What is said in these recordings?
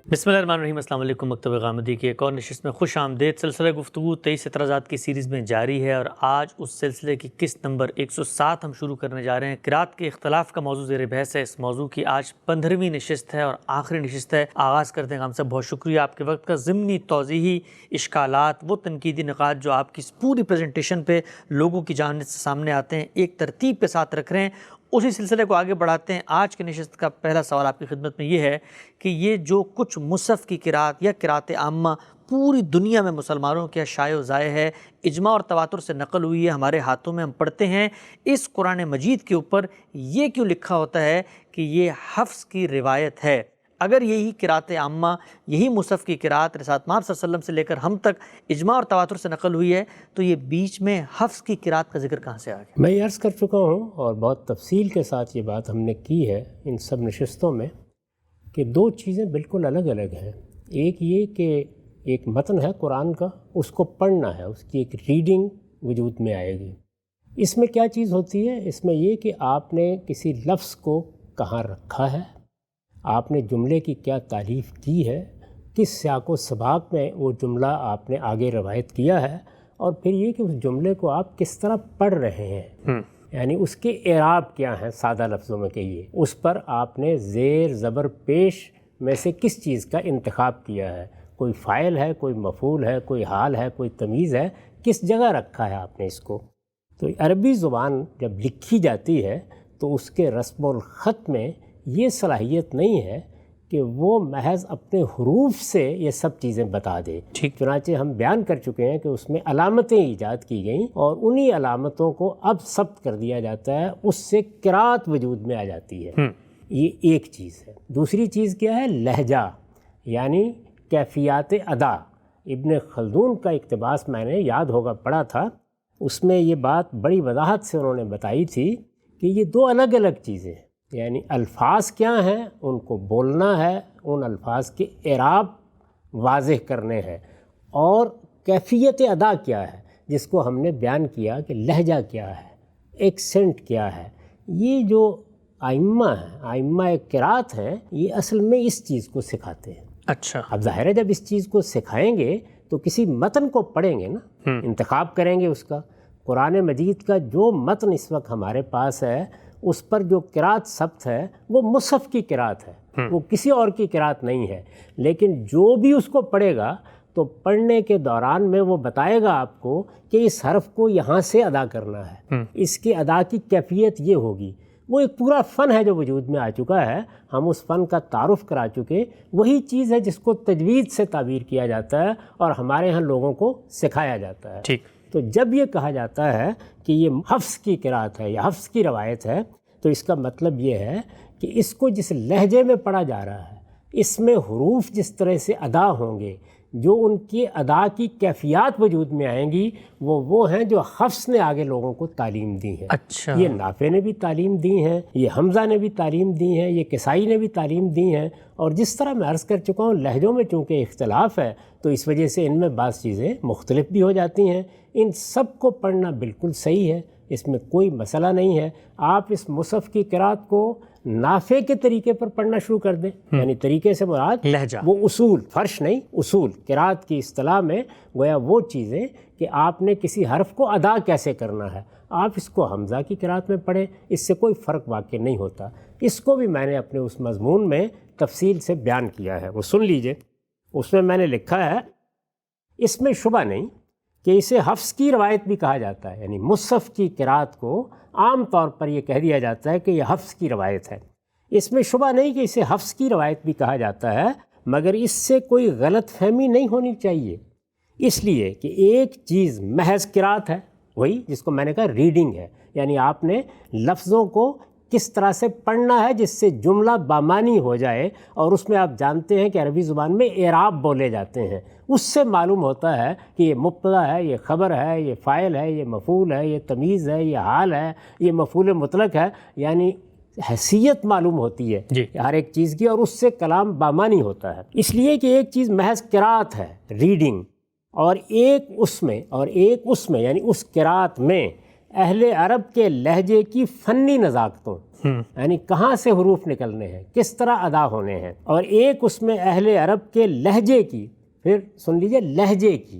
بسم اللہ الرحمن الرحیم۔ السلام علیکم۔ مکتب غامدی کی ایک اور نشست میں خوش آمدید۔ سلسلہ گفتگو 23 اعتراضات کی سیریز میں جاری ہے اور آج اس سلسلے کی قسط نمبر 107 ہم شروع کرنے جا رہے ہیں۔ قرات کے اختلاف کا موضوع زیر بحث ہے۔ اس موضوع کی آج 15ویں نشست ہے اور آخری نشست ہے۔ آغاز کرتے ہیں ہم سب۔ بہت شکریہ آپ کے وقت کا۔ ضمنی توضیحی اشکالات، وہ تنقیدی نقاط جو آپ کی پوری پریزنٹیشن پہ لوگوں کی جانب سے سامنے آتے ہیں، ایک ترتیب کے ساتھ رکھ رہے ہیں، اسی سلسلے کو آگے بڑھاتے ہیں۔ آج کی نشست کا پہلا سوال آپ کی خدمت میں یہ ہے کہ یہ جو کچھ مصحف کی قرات یا قرات عامہ پوری دنیا میں مسلمانوں کے شائع و ذائع ہے، اجماع اور تواتر سے نقل ہوئی ہے، ہمارے ہاتھوں میں ہم پڑھتے ہیں، اس قرآن مجید کے اوپر یہ کیوں لکھا ہوتا ہے کہ یہ حفظ کی روایت ہے؟ اگر یہی قرات عامہ، یہی مصحف کی قرات رسالت مآب صلی اللہ علیہ وسلم سے لے کر ہم تک اجماع اور تواتر سے نقل ہوئی ہے، تو یہ بیچ میں حفظ کی قرات کا ذکر کہاں سے آ گیا؟ میں یہ عرض کر چکا ہوں اور بہت تفصیل کے ساتھ یہ بات ہم نے کی ہے ان سب نشستوں میں کہ دو چیزیں بالکل الگ الگ ہیں۔ ایک یہ کہ ایک متن ہے قرآن کا، اس کو پڑھنا ہے، اس کی ایک ریڈنگ وجود میں آئے گی۔ اس میں کیا چیز ہوتی ہے؟ اس میں یہ کہ آپ نے کسی لفظ کو کہاں رکھا ہے، آپ نے جملے کی کیا تعریف کی ہے، کس سیاق و سباق میں وہ جملہ آپ نے آگے روایت کیا ہے، اور پھر یہ کہ اس جملے کو آپ کس طرح پڑھ رہے ہیں، یعنی اس کے اعراب کیا ہیں، سادہ لفظوں میں کہیے، اس پر آپ نے زیر زبر پیش میں سے کس چیز کا انتخاب کیا ہے، کوئی فاعل ہے، کوئی مفعول ہے، کوئی حال ہے، کوئی تمیز ہے، کس جگہ رکھا ہے آپ نے اس کو۔ تو عربی زبان جب لکھی جاتی ہے تو اس کے رسم الخط میں یہ صلاحیت نہیں ہے کہ وہ محض اپنے حروف سے یہ سب چیزیں بتا دے۔ چنانچہ ہم بیان کر چکے ہیں کہ اس میں علامتیں ایجاد کی گئیں اور انہی علامتوں کو اب ثبت کر دیا جاتا ہے، اس سے قرات وجود میں آ جاتی ہے۔ یہ ایک چیز ہے۔ دوسری چیز کیا ہے؟ لہجہ، یعنی کیفیات ادا۔ ابن خلدون کا اقتباس میں نے یاد ہوگا پڑھا تھا، اس میں یہ بات بڑی وضاحت سے انہوں نے بتائی تھی کہ یہ دو الگ الگ چیزیں ہیں، یعنی الفاظ کیا ہیں ان کو بولنا ہے، ان الفاظ کے اعراب واضح کرنے ہیں، اور کیفیت ادا کیا ہے جس کو ہم نے بیان کیا کہ لہجہ کیا ہے، ایکسنٹ کیا ہے۔ یہ جو ائمہ ہیں، ائمہ قرات ہیں، یہ اصل میں اس چیز کو سکھاتے ہیں۔ اچھا، اب ظاہر ہے جب اس چیز کو سکھائیں گے تو کسی متن کو پڑھیں گے نا، انتخاب کریں گے اس کا۔ قرآن مجید کا جو متن اس وقت ہمارے پاس ہے، اس پر جو قرات ثبت ہے وہ مصحف کی قرات ہے، وہ کسی اور کی قرات نہیں ہے۔ لیکن جو بھی اس کو پڑھے گا تو پڑھنے کے دوران میں وہ بتائے گا آپ کو کہ اس حرف کو یہاں سے ادا کرنا ہے، اس کی ادا کی کیفیت یہ ہوگی۔ وہ ایک پورا فن ہے جو وجود میں آ چکا ہے، ہم اس فن کا تعارف کرا چکے۔ وہی چیز ہے جس کو تجوید سے تعبیر کیا جاتا ہے اور ہمارے ہاں لوگوں کو سکھایا جاتا ہے۔ ٹھیک۔ تو جب یہ کہا جاتا ہے کہ یہ حفظ کی قرات ہے یا حفظ کی روایت ہے، تو اس کا مطلب یہ ہے کہ اس کو جس لہجے میں پڑھا جا رہا ہے، اس میں حروف جس طرح سے ادا ہوں گے، جو ان کی ادا کی کیفیات وجود میں آئیں گی، وہ ہیں جو حفظ نے آگے لوگوں کو تعلیم دی ہے۔ اچھا، یہ نافع نے بھی تعلیم دی ہیں، یہ حمزہ نے بھی تعلیم دی ہیں، یہ کسائی نے بھی تعلیم دی ہیں۔ اور جس طرح میں عرض کر چکا ہوں، لہجوں میں چونکہ اختلاف ہے تو اس وجہ سے ان میں بعض چیزیں مختلف بھی ہو جاتی ہیں۔ ان سب کو پڑھنا بالکل صحیح ہے، اس میں کوئی مسئلہ نہیں ہے۔ آپ اس مصحف کی قرات کو نافع کے طریقے پر پڑھنا شروع کر دیں، یعنی طریقے سے مراد لہجہ، وہ اصول، فرش نہیں، اصول قرات کی اصطلاح میں گویا وہ چیزیں کہ آپ نے کسی حرف کو ادا کیسے کرنا ہے، آپ اس کو حمزہ کی قرات میں پڑھیں، اس سے کوئی فرق واقع نہیں ہوتا۔ اس کو بھی میں نے اپنے اس مضمون میں تفصیل سے بیان کیا ہے، وہ سن لیجئے۔ اس میں میں نے لکھا ہے، اس میں شبہ نہیں کہ اسے حفظ کی روایت بھی کہا جاتا ہے، یعنی مصحف کی قرات کو عام طور پر یہ کہہ دیا جاتا ہے کہ یہ حفظ کی روایت ہے۔ اس میں شبہ نہیں کہ اسے حفظ کی روایت بھی کہا جاتا ہے، مگر اس سے کوئی غلط فہمی نہیں ہونی چاہیے، اس لیے کہ ایک چیز محض قرات ہے، وہی جس کو میں نے کہا ریڈنگ ہے، یعنی آپ نے لفظوں کو کس طرح سے پڑھنا ہے جس سے جملہ بامانی ہو جائے، اور اس میں آپ جانتے ہیں کہ عربی زبان میں اعراب بولے جاتے ہیں، اس سے معلوم ہوتا ہے کہ یہ مبتدا ہے، یہ خبر ہے، یہ فاعل ہے، یہ مفعول ہے، یہ تمیز ہے، یہ حال ہے، یہ مفعول مطلق ہے، یعنی حیثیت معلوم ہوتی ہے ہر ایک چیز کی، اور اس سے کلام بامانی ہوتا ہے۔ اس لیے کہ ایک چیز محض قرات ہے، ریڈنگ، اور ایک اس میں یعنی اس قرات میں اہل عرب کے لہجے کی فنی نزاکتوں، یعنی کہاں سے حروف نکلنے ہیں، کس طرح ادا ہونے ہیں، اور ایک اس میں اہل عرب کے لہجے کی، پھر سن لیجئے لہجے کی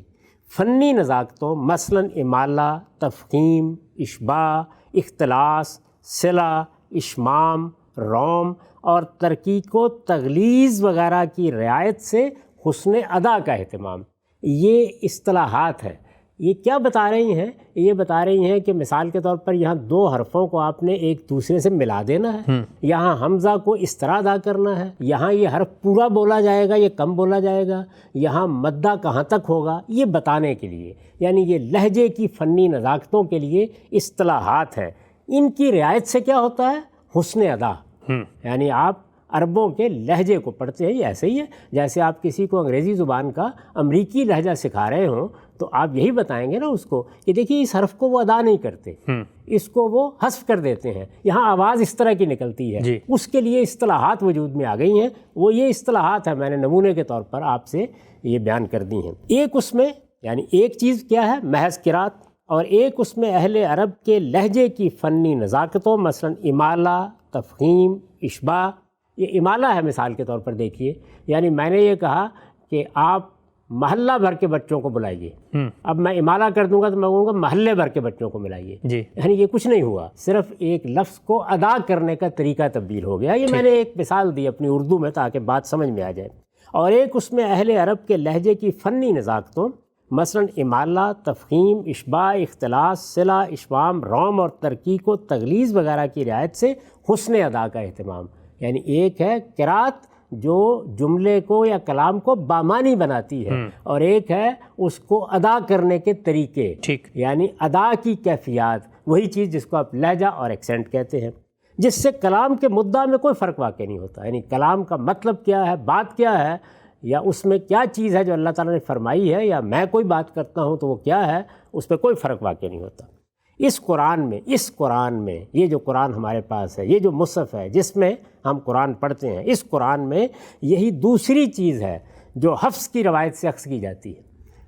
فنی نزاکتوں، مثلا امالہ، تفخیم، اشباع، اختلاس، صلہ، اشمام، روم اور ترکیب و تغلیظ وغیرہ کی رعایت سے حسن ادا کا اہتمام۔ یہ اصطلاحات ہیں۔ یہ کیا بتا رہی ہیں؟ یہ بتا رہی ہیں کہ مثال کے طور پر یہاں دو حرفوں کو آپ نے ایک دوسرے سے ملا دینا ہے، یہاں حمزہ کو اس طرح ادا کرنا ہے، یہاں یہ حرف پورا بولا جائے گا، یہ کم بولا جائے گا، یہاں مدہ کہاں تک ہوگا، یہ بتانے کے لیے، یعنی یہ لہجے کی فنی نزاکتوں کے لیے اصطلاحات ہیں۔ ان کی رعایت سے کیا ہوتا ہے؟ حسن ادا۔ یعنی آپ عربوں کے لہجے کو پڑھتے ہیں، یہ ایسے ہی ہے جیسے آپ کسی کو انگریزی زبان کا امریکی لہجہ سکھا رہے ہوں تو آپ یہی بتائیں گے نا اس کو کہ دیکھیے اس حرف کو وہ ادا نہیں کرتے، اس کو وہ حذف کر دیتے ہیں، یہاں آواز اس طرح کی نکلتی ہے۔ اس کے لیے اصطلاحات وجود میں آ گئی ہیں، وہ یہ اصطلاحات ہیں، میں نے نمونے کے طور پر آپ سے یہ بیان کر دی ہیں۔ ایک اس میں یعنی ایک چیز کیا ہے؟ محض قرات، اور ایک اس میں اہل عرب کے لہجے کی فنی نزاکتوں، مثلا امالہ، تفخیم، اشباع۔ یہ امالہ ہے مثال کے طور پر دیکھیے، یعنی میں نے یہ کہا کہ آپ محلہ بھر کے بچوں کو بلائیے، اب میں امالہ کر دوں گا تو میں کہوں گا محلے بھر کے بچوں کو ملائیے، یعنی یہ کچھ نہیں ہوا، صرف ایک لفظ کو ادا کرنے کا طریقہ تبدیل ہو گیا۔ یہ میں نے ایک مثال دی اپنی اردو میں تاکہ بات سمجھ میں آ جائے۔ اور ایک اس میں اہل عرب کے لہجے کی فنی نزاکتوں، مثلا امالہ، تفخیم، اشباع، اختلاس، صلہ، اشمام، روم اور ترکیب و تغلیظ وغیرہ کی رعایت سے حسن ادا کا اہتمام۔ یعنی ایک ہے قرات جو جملے کو یا کلام کو بامانی بناتی ہے، اور ایک ہے اس کو ادا کرنے کے طریقے، یعنی ادا کی کیفیات، وہی چیز جس کو آپ لہجہ اور ایکسنٹ کہتے ہیں، جس سے کلام کے مدعا میں کوئی فرق واقع نہیں ہوتا۔ یعنی کلام کا مطلب کیا ہے، بات کیا ہے، یا اس میں کیا چیز ہے جو اللہ تعالیٰ نے فرمائی ہے، یا میں کوئی بات کرتا ہوں تو وہ کیا ہے، اس پہ کوئی فرق واقع نہیں ہوتا۔ اس قرآن میں یہ جو قرآن ہمارے پاس ہے، یہ جو مصحف ہے جس میں ہم قرآن پڑھتے ہیں، اس قرآن میں یہی دوسری چیز ہے جو حفظ کی روایت سے اخذ کی جاتی ہے،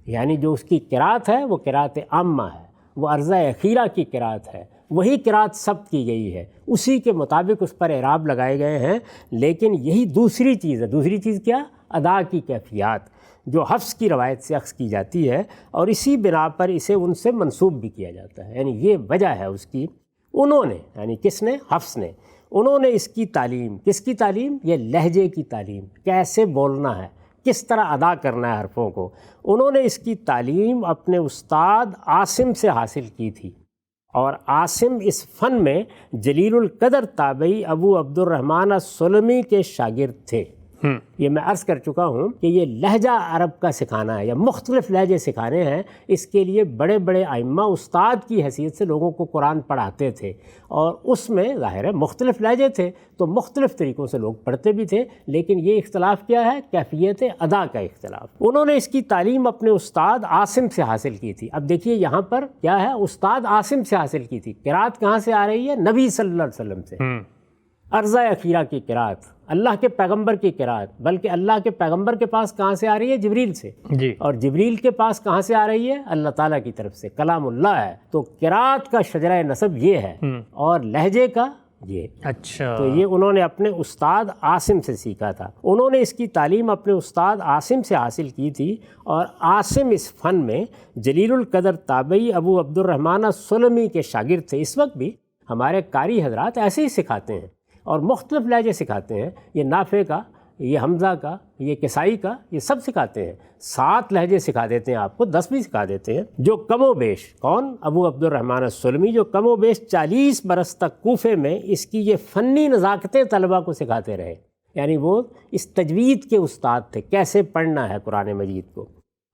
یعنی جو اس کی قرات ہے وہ قرات عامہ ہے، وہ عرضہ اخیرہ کی قرات ہے، وہی قرات ثبت کی گئی ہے، اسی کے مطابق اس پر اعراب لگائے گئے ہیں، لیکن یہی دوسری چیز ہے۔ دوسری چیز کیا؟ ادا کی کیفیات جو حفظ کی روایت سے اخذ کی جاتی ہے، اور اسی بنا پر اسے ان سے منسوب بھی کیا جاتا ہے۔ یعنی یہ وجہ ہے اس کی۔ انہوں نے، یعنی کس نے؟ حفظ نے، انہوں نے اس کی تعلیم، کس کی تعلیم؟ یہ لہجے کی تعلیم، کیسے بولنا ہے، کس طرح ادا کرنا ہے حرفوں کو، انہوں نے اس کی تعلیم اپنے استاد عاصم سے حاصل کی تھی، اور عاصم اس فن میں جلیل القدر تابعی ابو عبد الرحمن السلمی کے شاگرد تھے۔ یہ میں عرض کر چکا ہوں کہ یہ لہجہ عرب کا سکھانا ہے یا مختلف لہجے سکھانے ہیں، اس کے لیے بڑے بڑے ائمہ استاد کی حیثیت سے لوگوں کو قرآن پڑھاتے تھے، اور اس میں ظاہر ہے مختلف لہجے تھے تو مختلف طریقوں سے لوگ پڑھتے بھی تھے، لیکن یہ اختلاف کیا ہے؟ کیفیت ادا کا اختلاف۔ انہوں نے اس کی تعلیم اپنے استاد عاصم سے حاصل کی تھی۔ اب دیکھیے یہاں پر کیا ہے؟ استاد عاصم سے حاصل کی تھی۔ قرات کہاں سے آ رہی ہے؟ نبی صلی اللہ علیہ وسلم سے، عرضہ اخیرہ کی قرات، اللہ کے پیغمبر کی قرات، بلکہ اللہ کے پیغمبر کے پاس کہاں سے آ رہی ہے؟ جبریل سے، اور جبریل کے پاس کہاں سے آ رہی ہے؟ اللہ تعالیٰ کی طرف سے، کلام اللہ ہے۔ تو قرات کا شجرہ نسب یہ ہے، اور لہجے کا یہ۔ اچھا، تو یہ انہوں نے اپنے استاد عاصم سے سیکھا تھا۔ انہوں نے اس کی تعلیم اپنے استاد عاصم سے حاصل کی تھی، اور عاصم اس فن میں جلیل القدر تابعی ابو عبد الرحمن السلمی کے شاگرد تھے۔ اس وقت بھی ہمارے قاری حضرات ایسے ہی سکھاتے ہیں، اور مختلف لہجے سکھاتے ہیں، یہ نافع کا، یہ حمزہ کا، یہ کسائی کا، یہ سب سکھاتے ہیں۔ 7 لہجے سکھا دیتے ہیں آپ کو، 10 بھی سکھا دیتے ہیں، جو کم و بیش، کون؟ ابو عبد الرحمن السلمی، جو کم و بیش 40 برس تک کوفے میں اس کی یہ فنی نزاکتیں طلبہ کو سکھاتے رہے۔ یعنی وہ اس تجوید کے استاد تھے، کیسے پڑھنا ہے قرآن مجید کو۔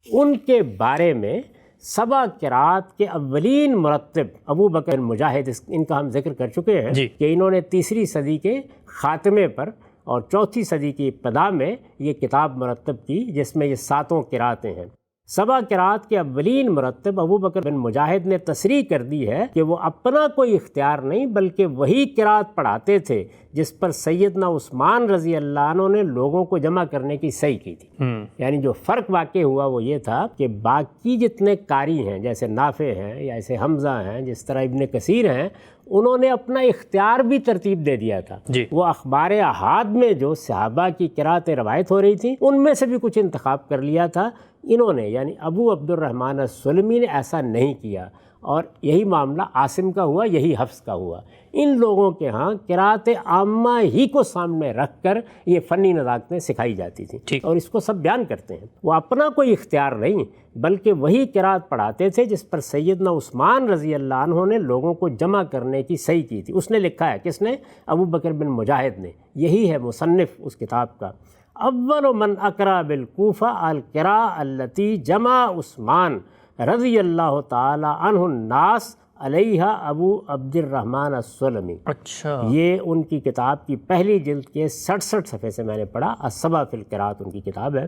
ان کے بارے میں 7 قرات کے اولین مرتب ابو بکر مجاہد، ان کا ہم ذکر کر چکے ہیں کہ انہوں نے 3ری صدی کے خاتمے پر اور 4تھی صدی کی ابتدا میں یہ کتاب مرتب کی، جس میں یہ 7 قراتیں ہیں۔ سبا قرات کے اولین مرتب ابو بکر بن مجاہد نے تصریح کر دی ہے کہ وہ اپنا کوئی اختیار نہیں بلکہ وہی قرات پڑھاتے تھے جس پر سیدنا عثمان رضی اللہ عنہ نے لوگوں کو جمع کرنے کی صحیح کی تھی۔ یعنی جو فرق واقع ہوا وہ یہ تھا کہ باقی جتنے قاری ہیں جیسے نافع ہیں یا ایسے حمزہ ہیں جس طرح ابن کثیر ہیں، انہوں نے اپنا اختیار بھی ترتیب دے دیا تھا۔ وہ اخبار احاد میں جو صحابہ کی قراتیں روایت ہو رہی تھیں ان میں سے بھی کچھ انتخاب کر لیا تھا۔ انہوں نے یعنی ابو عبد الرحمن السلمی نے ایسا نہیں کیا، اور یہی معاملہ عاصم کا ہوا، یہی حفص کا ہوا۔ ان لوگوں کے ہاں قرات عامہ ہی کو سامنے رکھ کر یہ فنی نزاکتیں سکھائی جاتی تھیں، اور اس کو سب بیان کرتے ہیں۔ وہ اپنا کوئی اختیار نہیں بلکہ وہی قرات پڑھاتے تھے جس پر سیدنا عثمان رضی اللہ عنہ نے لوگوں کو جمع کرنے کی صحیح کی تھی۔ اس نے لکھا ہے، کس نے؟ ابو بکر بن مجاہد نے۔ یہی ہے مصنف اس کتاب کا۔ اول من اقرا بالکوفہ القراء التی جمع عثمان رضی اللہ تعالی عنہ الناس علیہ ابو عبد الرحمن السلمی۔ اچھا، یہ ان کی کتاب کی پہلی جلد کے 67 صفحے سے میں نے پڑھا، السبع فی القراءت ان کی کتاب ہے۔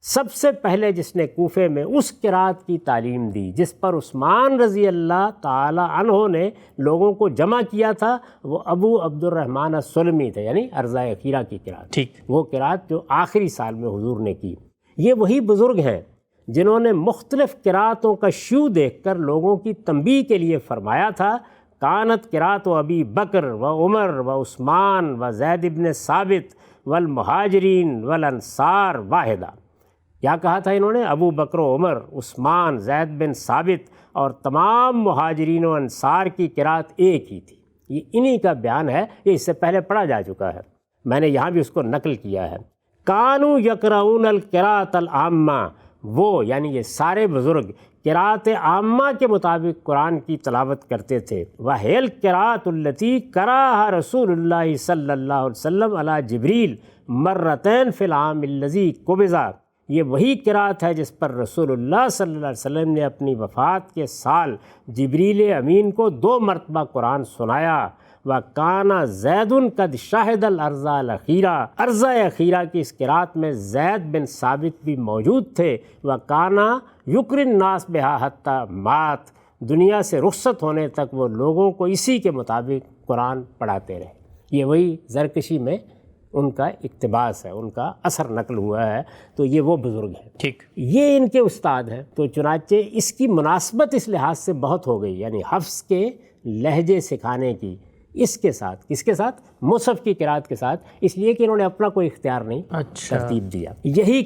سب سے پہلے جس نے کوفے میں اس قرات کی تعلیم دی جس پر عثمان رضی اللہ تعالی عنہ نے لوگوں کو جمع کیا تھا، وہ ابو عبد الرحمن السلمی تھے، یعنی ارضا اخیرہ کی قرات۔ ٹھیک، وہ قرات جو آخری سال میں حضور نے کی۔ یہ وہی بزرگ ہیں جنہوں نے مختلف قراتوں کا شیوع دیکھ کر لوگوں کی تنبیہ کے لیے فرمایا تھا، کانت قرات و ابی بکر و عمر و عثمان و زید بن ثابت والمہاجرین والانصار واحدہ۔ کیا کہا تھا انہوں نے؟ ابو بکر و عمر، عثمان، زید بن ثابت اور تمام مہاجرین و انصار کی قرات ایک ہی تھی۔ یہ انہی کا بیان ہے، یہ اس سے پہلے پڑھا جا چکا ہے، میں نے یہاں بھی اس کو نقل کیا ہے۔ کانوا یقرؤون القراءۃ العامہ، وہ یعنی یہ سارے بزرگ قرات عامہ کے مطابق قرآن کی تلاوت کرتے تھے۔ وہی القراءۃ التی قرأها رسول اللہ صلی اللہ علیہ وسلم علی جبریل مرتین فی العام الذی قبض۔ یہ وہی قرات ہے جس پر رسول اللہ صلی اللہ علیہ وسلم نے اپنی وفات کے سال جبریل امین کو 2 مرتبہ قرآن سنایا۔ وَكَانَ زید قد شاہد الارض الاخیرہ، ارض اخیرہ کی اس قرات میں زید بن ثابت بھی موجود تھے۔ وَكَانَ یقر الناس بہا حتی مات، دنیا سے رخصت ہونے تک وہ لوگوں کو اسی کے مطابق قرآن پڑھاتے رہے۔ یہ وہی زرکشی میں ان کا اقتباس ہے، ان کا اثر نقل ہوا ہے، تو یہ وہ بزرگ ہیں۔ ٹھیک، یہ ان کے استاد ہیں، تو چنانچہ اس کی مناسبت اس لحاظ سے بہت ہو گئی، یعنی حفظ کے لہجے سکھانے کی اس کے ساتھ، کس کے ساتھ؟ مصحف کی قرات کے ساتھ، اس لیے کہ انہوں نے اپنا کوئی اختیار نہیں ترتیب دیا۔ یہی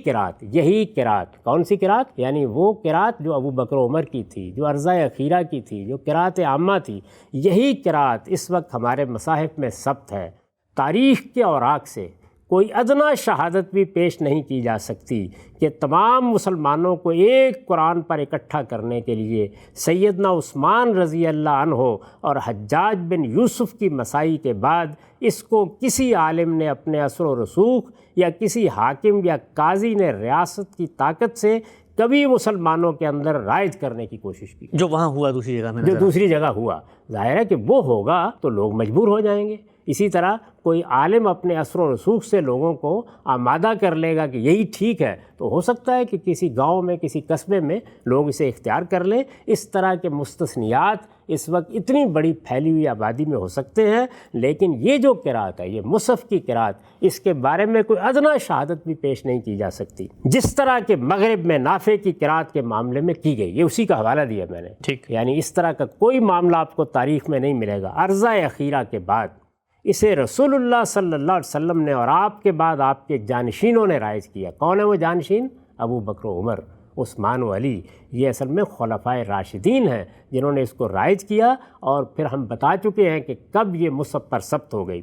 قرات کون سی قرات؟ یعنی وہ قرات جو ابو بکر و عمر کی تھی، جو ارضا اخیرہ کی تھی، جو قرات عامہ تھی، یہی قرات اس وقت ہمارے مصاحف میں ثبت ہے۔ تاریخ کے اوراق سے کوئی ادنا شہادت بھی پیش نہیں کی جا سکتی کہ تمام مسلمانوں کو ایک قرآن پر اکٹھا کرنے کے لیے سیدنا عثمان رضی اللہ عنہ اور حجاج بن یوسف کی مسائی کے بعد اس کو کسی عالم نے اپنے اثر و رسوخ یا کسی حاکم یا قاضی نے ریاست کی طاقت سے کبھی مسلمانوں کے اندر رائج کرنے کی کوشش کی۔ جو وہاں ہوا دوسری جگہ میں، جو دوسری جگہ ہوا، ظاہر ہے کہ وہ ہوگا تو لوگ مجبور ہو جائیں گے۔ اسی طرح کوئی عالم اپنے اثر و رسوخ سے لوگوں کو آمادہ کر لے گا کہ یہی ٹھیک ہے، تو ہو سکتا ہے کہ کسی گاؤں میں، کسی قصبے میں لوگ اسے اختیار کر لیں۔ اس طرح کے مستثنیات اس وقت اتنی بڑی پھیلی ہوئی آبادی میں ہو سکتے ہیں، لیکن یہ جو قرات ہے، یہ مصحف کی قرات، اس کے بارے میں کوئی ادنا شہادت بھی پیش نہیں کی جا سکتی، جس طرح کہ مغرب میں نافع کی قرات کے معاملے میں کی گئی۔ یہ اسی کا حوالہ دیا میں نے۔ ٹھیک، یعنی اس طرح کا کوئی معاملہ آپ کو تاریخ میں نہیں ملے گا۔ ارضا اخیرہ کے بعد اسے رسول اللہ صلی اللہ علیہ وسلم نے اور آپ کے بعد آپ کے جانشینوں نے رائج کیا۔ کون ہے وہ جانشین؟ ابو بکر و عمر، عثمان و علی۔ یہ اصل میں خلفائے راشدین ہیں جنہوں نے اس کو رائج کیا، اور پھر ہم بتا چکے ہیں کہ کب یہ مصحف پر ثبت ہو گئی۔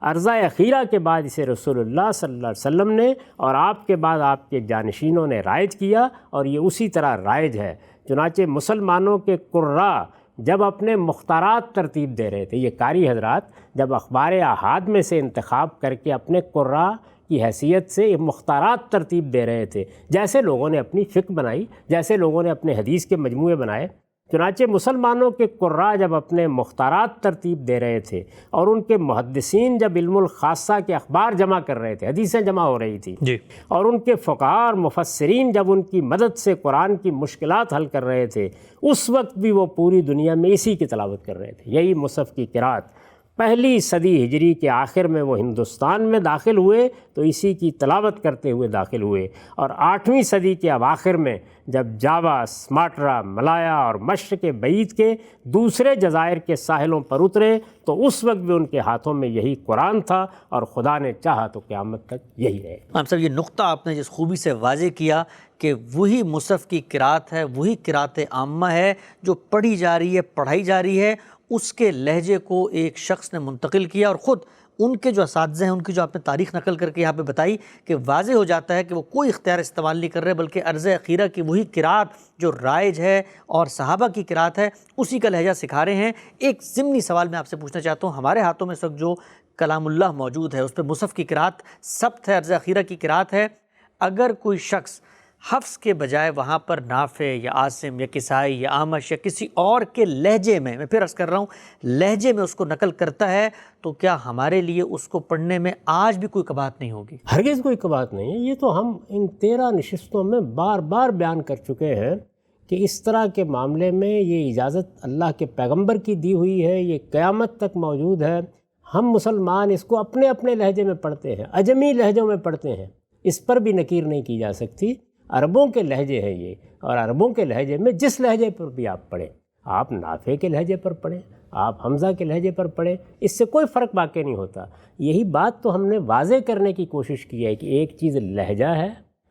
ارضا اخیرہ کے بعد اسے رسول اللہ صلی اللہ علیہ وسلم نے اور آپ کے بعد آپ کے جانشینوں نے رائج کیا، اور یہ اسی طرح رائج ہے۔ چنانچہ مسلمانوں کے قراء جب اپنے مختارات ترتیب دے رہے تھے، یہ قاری حضرات جب اخبار احاد میں سے انتخاب کر کے اپنے قراء کی حیثیت سے یہ مختارات ترتیب دے رہے تھے، جیسے لوگوں نے اپنی فقہ بنائی، جیسے لوگوں نے اپنے حدیث کے مجموعے بنائے، چنانچہ مسلمانوں کے قراء جب اپنے مختارات ترتیب دے رہے تھے اور ان کے محدثین جب علم الخاصہ کے اخبار جمع کر رہے تھے، حدیثیں جمع ہو رہی تھی جی، اور ان کے فقہاء اور مفسرین جب ان کی مدد سے قرآن کی مشکلات حل کر رہے تھے، اس وقت بھی وہ پوری دنیا میں اسی کی تلاوت کر رہے تھے، یہی مصحف کی قرأت۔ پہلی صدی ہجری کے آخر میں وہ ہندوستان میں داخل ہوئے تو اسی کی تلاوت کرتے ہوئے داخل ہوئے، اور 8ویں صدی کے اواخر میں جب جاوا، سماٹرا، ملایا اور مشرق بعید کے دوسرے جزائر کے ساحلوں پر اترے تو اس وقت بھی ان کے ہاتھوں میں یہی قرآن تھا، اور خدا نے چاہا تو قیامت تک یہی رہے۔ ہم صاحب یہ نقطہ آپ نے جس خوبی سے واضح کیا کہ وہی مصحف کی قرأت ہے، وہی قرأت عامہ ہے جو پڑھی جا رہی ہے، پڑھائی جا رہی ہے، اس کے لہجے کو ایک شخص نے منتقل کیا، اور خود ان کے جو اساتذہ ہیں، ان کی جو آپ نے تاریخ نقل کر کے یہاں پہ بتائی کہ واضح ہو جاتا ہے کہ وہ کوئی اختیار استعمال نہیں کر رہے، بلکہ عرض اخیرہ کی وہی قرأت جو رائج ہے اور صحابہ کی قرأت ہے اسی کا لہجہ سکھا رہے ہیں۔ ایک ضمنی سوال میں آپ سے پوچھنا چاہتا ہوں، ہمارے ہاتھوں میں اس وقت جو کلام اللہ موجود ہے اس پہ مصحف کی قرأت ثبت ہے، عرض اخیرہ کی قرأت ہے، اگر کوئی شخص حفظ کے بجائے وہاں پر نافع یا عاصم یا کسائی یا اعمش یا کسی اور کے لہجے میں پھر عرض کر رہا ہوں لہجے میں اس کو نقل کرتا ہے، تو کیا ہمارے لیے اس کو پڑھنے میں آج بھی کوئی قباحت نہیں ہوگی؟ ہرگز کوئی قباحت نہیں ہے۔ یہ تو ہم ان 13 نشستوں میں بار بار بیان کر چکے ہیں کہ اس طرح کے معاملے میں یہ اجازت اللہ کے پیغمبر کی دی ہوئی ہے، یہ قیامت تک موجود ہے۔ ہم مسلمان اس کو اپنے اپنے لہجے میں پڑھتے ہیں، عجمی لہجوں میں پڑھتے ہیں، اس پر بھی نکیر نہیں کی جا سکتی۔ عربوں کے لہجے ہیں یہ، اور عربوں کے لہجے میں جس لہجے پر بھی آپ پڑھیں، آپ نافع کے لہجے پر پڑھیں، آپ حمزہ کے لہجے پر پڑھیں، اس سے کوئی فرق واقع نہیں ہوتا۔ یہی بات تو ہم نے واضح کرنے کی کوشش کی ہے کہ ایک چیز لہجہ ہے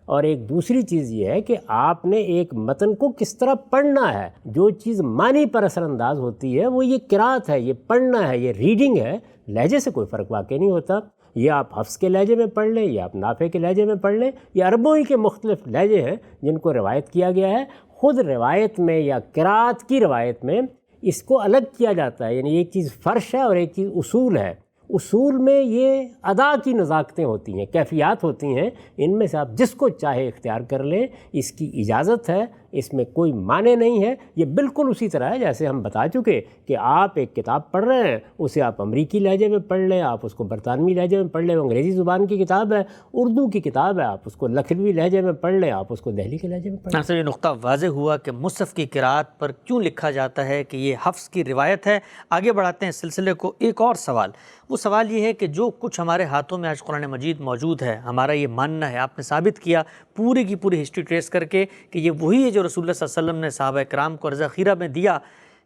اور ایک دوسری چیز یہ ہے کہ آپ نے ایک متن کو کس طرح پڑھنا ہے۔ جو چیز معنی پر اثر انداز ہوتی ہے وہ یہ قرأت ہے، یہ پڑھنا ہے، یہ ریڈنگ ہے، لہجے سے کوئی فرق واقع نہیں ہوتا۔ یہ آپ حفظ کے لہجے میں پڑھ لیں یا آپ نافع کے لہجے میں پڑھ لیں، یہ عربوں ہی کے مختلف لہجے ہیں جن کو روایت کیا گیا ہے۔ خود روایت میں یا قرأت کی روایت میں اس کو الگ کیا جاتا ہے، یعنی ایک چیز فرش ہے اور ایک چیز اصول ہے۔ اصول میں یہ ادا کی نزاکتیں ہوتی ہیں، کیفیات ہوتی ہیں، ان میں سے آپ جس کو چاہے اختیار کر لیں، اس کی اجازت ہے، اس میں کوئی معنی نہیں ہے۔ یہ بالکل اسی طرح ہے جیسے ہم بتا چکے کہ آپ ایک کتاب پڑھ رہے ہیں، اسے آپ امریکی لہجے میں پڑھ لیں، آپ اس کو برطانوی لہجے میں پڑھ لیں، انگریزی زبان کی کتاب ہے، اردو کی کتاب ہے، آپ اس کو لکھنوی لہجے میں پڑھ لیں، آپ اس کو دہلی کے لہجے میں پڑھ لیں۔ سر یہ نقطہ واضح ہوا کہ مصحف کی قرأت پر کیوں لکھا جاتا ہے کہ یہ حفظ کی روایت ہے۔ آگے بڑھاتے ہیں سلسلے کو۔ ایک اور سوال، وہ سوال یہ ہے کہ جو کچھ ہمارے ہاتھوں میں آج قرآن مجید موجود ہے، ہمارا یہ ماننا ہے، آپ نے ثابت کیا پوری کی پوری ہسٹری ٹریس کر کے کہ یہ وہی ہے جو رسول اللہ صلی اللہ علیہ وسلم نے صحابہ کرام کو عرض خیرہ میں دیا۔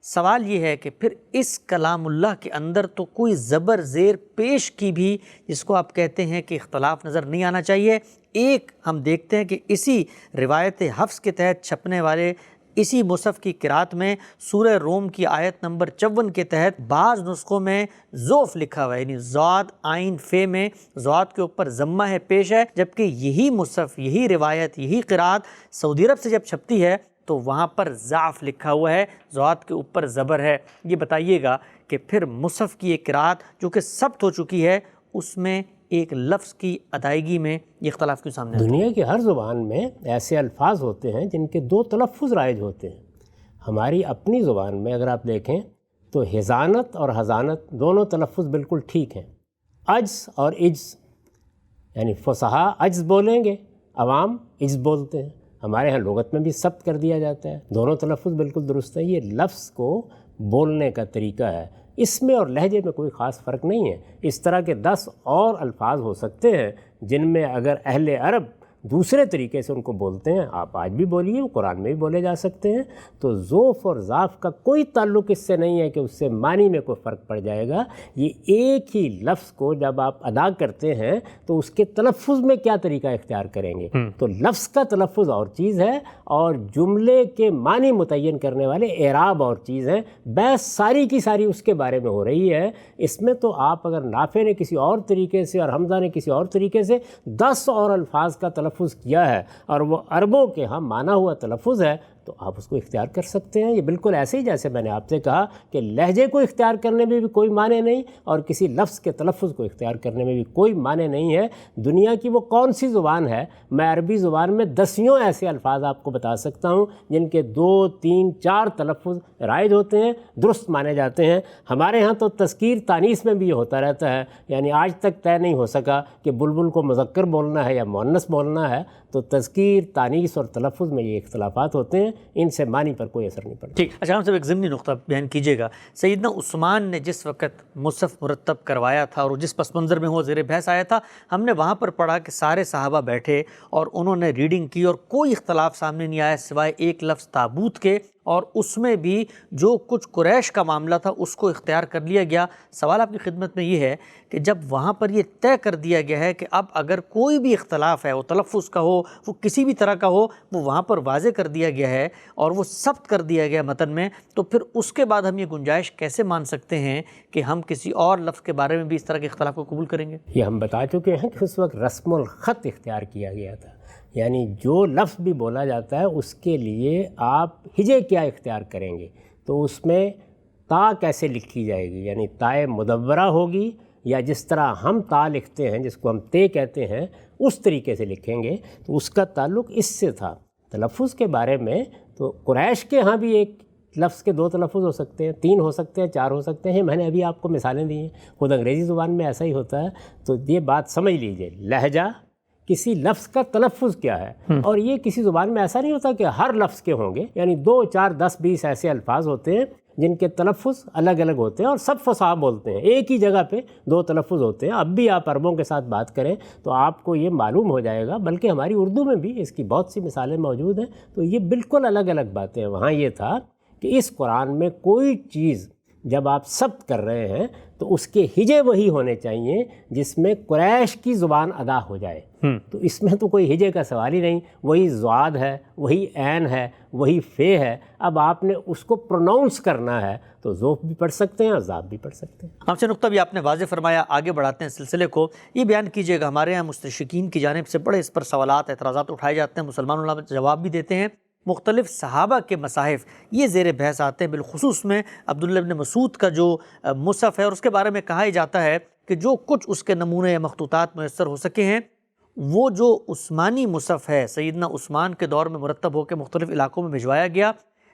سوال یہ ہے کہ پھر اس کلام اللہ کے اندر تو کوئی زبر زیر پیش کی بھی، جس کو آپ کہتے ہیں کہ اختلاف نظر نہیں آنا چاہیے۔ ایک ہم دیکھتے ہیں کہ اسی روایت حفظ کے تحت چھپنے والے اسی مصحف کی قرأت میں سورہ روم کی آیت نمبر 54 کے تحت بعض نسخوں میں ذوف لکھا ہوا ہے، یعنی ضاد عین فے میں ضاد کے اوپر ضمہ ہے، پیش ہے، جبکہ یہی مصحف، یہی روایت، یہی قرأت سعودی عرب سے جب چھپتی ہے تو وہاں پر ضعف لکھا ہوا ہے، ضاد کے اوپر زبر ہے۔ یہ بتائیے گا کہ پھر مصحف کی ایک قرأت جو کہ ثبت ہو چکی ہے، اس میں ایک لفظ کی ادائیگی میں یہ اختلاف کیوں سامنے آتا ہے؟ دنیا کی ہر زبان میں ایسے الفاظ ہوتے ہیں جن کے 2 تلفظ رائج ہوتے ہیں۔ ہماری اپنی زبان میں اگر آپ دیکھیں تو حضانت اور حضانت دونوں تلفظ بالکل ٹھیک ہیں۔ عجز اور عجز، یعنی فصحا عجز بولیں گے، عوام عجز بولتے ہیں۔ ہمارے ہاں لغت میں بھی ثبت کر دیا جاتا ہے، دونوں تلفظ بالکل درست ہیں۔ یہ لفظ کو بولنے کا طریقہ ہے، اس میں اور لہجے میں کوئی خاص فرق نہیں ہے۔ اس طرح کے 10 اور الفاظ ہو سکتے ہیں جن میں اگر اہل عرب دوسرے طریقے سے ان کو بولتے ہیں، آپ آج بھی بولیے، قرآن میں بھی بولے جا سکتے ہیں، تو ذوف اور ضعف کا کوئی تعلق اس سے نہیں ہے کہ اس سے معنی میں کوئی فرق پڑ جائے گا۔ یہ ایک ہی لفظ کو جب آپ ادا کرتے ہیں تو اس کے تلفظ میں کیا طریقہ اختیار کریں گے، تو لفظ کا تلفظ اور چیز ہے اور جملے کے معنی متعین کرنے والے اعراب اور چیز ہیں۔ بحث ساری کی ساری اس کے بارے میں ہو رہی ہے۔ اس میں تو آپ اگر نافع نے کسی اور طریقے سے اور حمزہ نے کسی اور طریقے سے 10 اور الفاظ کا تلفظ کیا ہے اور وہ عربوں کے ہاں مانا ہوا تلفظ ہے، تو آپ اس کو اختیار کر سکتے ہیں۔ یہ بالکل ایسے ہی جیسے میں نے آپ سے کہا کہ لہجے کو اختیار کرنے میں بھی کوئی معنی نہیں اور کسی لفظ کے تلفظ کو اختیار کرنے میں بھی کوئی معنی نہیں ہے۔ دنیا کی وہ کون سی زبان ہے؟ میں عربی زبان میں دسیوں ایسے الفاظ آپ کو بتا سکتا ہوں جن کے 2، 3، 4 تلفظ رائج ہوتے ہیں، درست مانے جاتے ہیں۔ ہمارے ہاں تو تذکیر تانیث میں بھی یہ ہوتا رہتا ہے، یعنی آج تک طے نہیں ہو سکا کہ بلبل کو مذکر بولنا ہے یا مؤنث بولنا ہے۔ تو تذکیر، تانیث اور تلفظ میں یہ اختلافات ہوتے ہیں، ان سے معنی پر کوئی اثر نہیں پڑتا۔ ٹھیک، اچھا ہم صاحب ایک ضمنی نقطہ بیان کیجیے گا، سیدنا عثمان نے جس وقت مصحف مرتب کروایا تھا اور جس پس منظر میں وہ زیر بحث آیا تھا، ہم نے وہاں پر پڑھا کہ سارے صحابہ بیٹھے اور انہوں نے ریڈنگ کی اور کوئی اختلاف سامنے نہیں آیا سوائے ایک لفظ تابوت کے، اور اس میں بھی جو کچھ قریش کا معاملہ تھا اس کو اختیار کر لیا گیا۔ سوال آپ کی خدمت میں یہ ہے کہ جب وہاں پر یہ طے کر دیا گیا ہے کہ اب اگر کوئی بھی اختلاف ہے، وہ تلفظ کا ہو، وہ کسی بھی طرح کا ہو، وہ وہاں پر واضح کر دیا گیا ہے اور وہ ثبت کر دیا گیا متن میں، تو پھر اس کے بعد ہم یہ گنجائش کیسے مان سکتے ہیں کہ ہم کسی اور لفظ کے بارے میں بھی اس طرح کے اختلاف کو قبول کریں گے؟ یہ ہم بتا چکے ہیں کہ اس وقت رسم الخط اختیار کیا گیا تھا، یعنی جو لفظ بھی بولا جاتا ہے اس کے لیے آپ ہجے کیا اختیار کریں گے، تو اس میں تا کیسے لکھی جائے گی، یعنی تائے مدورہ ہوگی یا جس طرح ہم تا لکھتے ہیں جس کو ہم تے کہتے ہیں اس طریقے سے لکھیں گے، تو اس کا تعلق اس سے تھا۔ تلفظ کے بارے میں تو قریش کے ہاں بھی ایک لفظ کے 2 تلفظ ہو سکتے ہیں، 3 ہو سکتے ہیں، 4 ہو سکتے ہیں، میں نے ابھی آپ کو مثالیں دی ہیں، خود انگریزی زبان میں ایسا ہی ہوتا ہے۔ تو یہ بات سمجھ لیجئے، لہجہ کسی لفظ کا تلفظ کیا ہے، اور یہ کسی زبان میں ایسا نہیں ہوتا کہ ہر لفظ کے ہوں گے، یعنی 2، 4، 10، 20 ایسے الفاظ ہوتے ہیں جن کے تلفظ الگ الگ ہوتے ہیں اور سب فصاحت بولتے ہیں، ایک ہی جگہ پہ 2 تلفظ ہوتے ہیں۔ اب بھی آپ عربوں کے ساتھ بات کریں تو آپ کو یہ معلوم ہو جائے گا، بلکہ ہماری اردو میں بھی اس کی بہت سی مثالیں موجود ہیں۔ تو یہ بالکل الگ الگ باتیں ہیں۔ وہاں یہ تھا کہ اس قرآن میں کوئی چیز جب آپ ثبت کر رہے ہیں تو اس کے ہجے وہی ہونے چاہیے جس میں قریش کی زبان ادا ہو جائے، تو اس میں تو کوئی ہجے کا سوال ہی نہیں، وہی ضاد ہے، وہی عین ہے، وہی فے ہے۔ اب آپ نے اس کو پروناؤنس کرنا ہے تو ذوف بھی پڑھ سکتے ہیں اور ذاب بھی پڑھ سکتے ہیں۔ ہم سے نقطہ بھی آپ نے واضح فرمایا، آگے بڑھاتے ہیں سلسلے کو۔ یہ بیان کیجیے گا، ہمارے یہاں مستشرقین کی جانب سے بڑے اس پر سوالات، اعتراضات اٹھائے جاتے ہیں، مسلمان علماء جواب بھی دیتے ہیں۔ مختلف صحابہ کے مصاحف یہ زیر بحث آتے ہیں، بالخصوص میں عبداللہ ابن مسعود کا جو مصحف ہے، اور اس کے بارے میں کہا ہی جاتا ہے کہ جو کچھ اس کے نمونے یا مخطوطات میسر ہو سکے ہیں، وہ جو عثمانی مصحف ہے سیدنا عثمان کے دور میں مرتب ہو کے مختلف علاقوں میں بھجوایا گیا،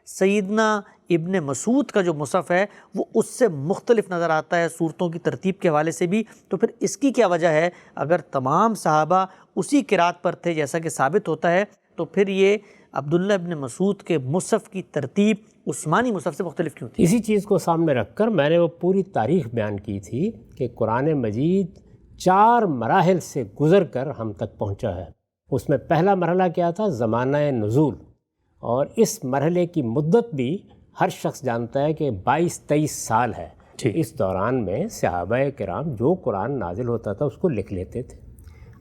سیدنا ابن مسعود کا جو مصحف ہے وہ اس سے مختلف نظر آتا ہے صورتوں کی ترتیب کے حوالے سے بھی۔ تو پھر اس کی کیا وجہ ہے؟ اگر تمام صحابہ اسی قرات پر تھے جیسا کہ ثابت ہوتا ہے، تو پھر یہ عبداللہ ابن مسعود کے مصحف کی ترتیب عثمانی مصحف سے مختلف کیوں تھی؟ اسی چیز کو سامنے رکھ کر میں نے وہ پوری تاریخ بیان کی تھی کہ قرآن مجید 4 مراحل سے گزر کر ہم تک پہنچا ہے۔ اس میں پہلا مرحلہ کیا تھا؟ زمانہ نزول، اور اس مرحلے کی مدت بھی ہر شخص جانتا ہے کہ 22-23 سال ہے۔ اس دوران میں صحابہ کرام جو قرآن نازل ہوتا تھا اس کو لکھ لیتے تھے،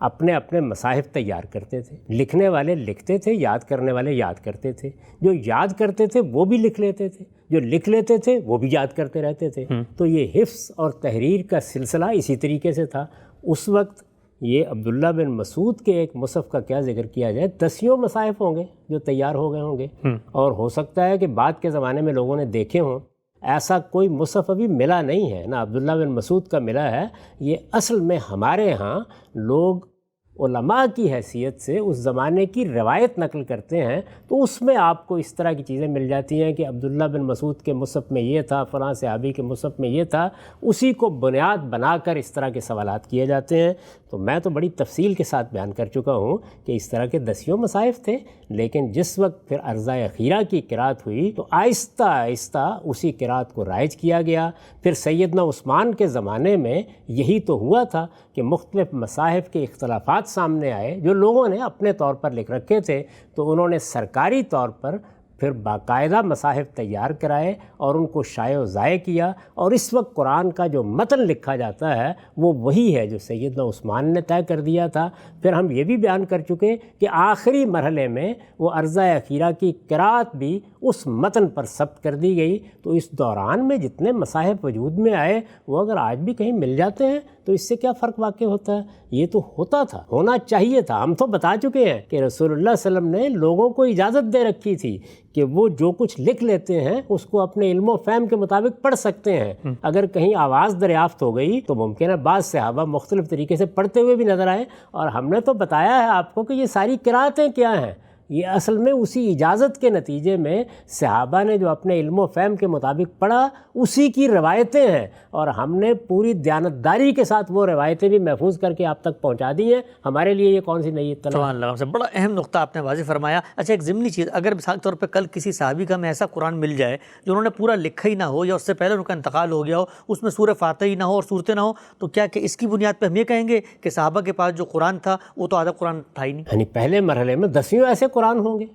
اپنے اپنے مصاحف تیار کرتے تھے، لکھنے والے لکھتے تھے، یاد کرنے والے یاد کرتے تھے، جو یاد کرتے تھے وہ بھی لکھ لیتے تھے، جو لکھ لیتے تھے وہ بھی یاد کرتے رہتے تھے۔ تو یہ حفظ اور تحریر کا سلسلہ اسی طریقے سے تھا۔ اس وقت یہ عبداللہ بن مسعود کے ایک مصحف کا کیا ذکر کیا جائے، 10 مصاحف ہوں گے جو تیار ہو گئے ہوں گے، اور ہو سکتا ہے کہ بعد کے زمانے میں لوگوں نے دیکھے ہوں۔ ایسا کوئی مصحف ابھی ملا نہیں ہے، نہ عبداللہ بن مسعود کا ملا ہے۔ یہ اصل میں ہمارے ہاں لوگ علماء کی حیثیت سے اس زمانے کی روایت نقل کرتے ہیں، تو اس میں آپ کو اس طرح کی چیزیں مل جاتی ہیں کہ عبداللہ بن مسعود کے مصحف میں یہ تھا، فلاں صحابی کے مصحف میں یہ تھا، اسی کو بنیاد بنا کر اس طرح کے سوالات کیے جاتے ہیں۔ تو میں تو بڑی تفصیل کے ساتھ بیان کر چکا ہوں کہ اس طرح کے 10 مصاحف تھے، لیکن جس وقت پھر عرضہ اخیرہ کی قرات ہوئی تو آہستہ آہستہ اسی قرات کو رائج کیا گیا۔ پھر سیدنا عثمان کے زمانے میں یہی تو ہوا تھا کہ مختلف مصاحف کے اختلافات سامنے آئے جو لوگوں نے اپنے طور پر لکھ رکھے تھے، تو انہوں نے سرکاری طور پر پھر باقاعدہ مصاحف تیار کرائے اور ان کو شائع و ضائع کیا، اور اس وقت قرآن کا جو متن لکھا جاتا ہے وہ وہی ہے جو سیدنا عثمان نے طے کر دیا تھا۔ پھر ہم یہ بھی بیان کر چکے کہ آخری مرحلے میں وہ عرضہ اخیرہ کی قرات بھی اس متن پر ثبت کر دی گئی۔ تو اس دوران میں جتنے مصاحف وجود میں آئے وہ اگر آج بھی کہیں مل جاتے ہیں تو اس سے کیا فرق واقع ہوتا ہے؟ یہ تو ہوتا تھا، ہونا چاہیے تھا۔ ہم تو بتا چکے ہیں کہ رسول اللہ صلی اللہ علیہ وسلم نے لوگوں کو اجازت دے رکھی تھی کہ وہ جو کچھ لکھ لیتے ہیں اس کو اپنے علم و فہم کے مطابق پڑھ سکتے ہیں۔ اگر کہیں آواز دریافت ہو گئی تو ممکن ہے بعض صحابہ مختلف طریقے سے پڑھتے ہوئے بھی نظر آئے، اور ہم نے تو بتایا ہے آپ کو کہ یہ ساری قرأتیں کیا ہیں، یہ اصل میں اسی اجازت کے نتیجے میں صحابہ نے جو اپنے علم و فہم کے مطابق پڑھا اسی کی روایتیں ہیں، اور ہم نے پوری دیانتداری کے ساتھ وہ روایتیں بھی محفوظ کر کے آپ تک پہنچا دی ہیں۔ ہمارے لیے یہ کون سی نئی اطلاع؟ سبحان اللہ، سے بڑا اہم نقطہ آپ نے واضح فرمایا۔ اچھا، ایک ضمنی چیز، اگر مثال کے طور پہ کل کسی صحابی کا ہمیں ایسا قرآن مل جائے جو انہوں نے پورا لکھا ہی نہ ہو، یا اس سے پہلے ان کا انتقال ہو گیا ہو، اس میں سورہ فاتحہ ہی نہ ہو اور صورتیں نہ ہو، تو کیا کہ اس کی بنیاد پہ ہم یہ کہیں گے کہ صحابہ کے پاس جو قرآن تھا وہ تو آدھا قرآن تھا ہی نہیں؟ یعنی پہلے مرحلے میں 10 ایسے قرآن ہوں گے،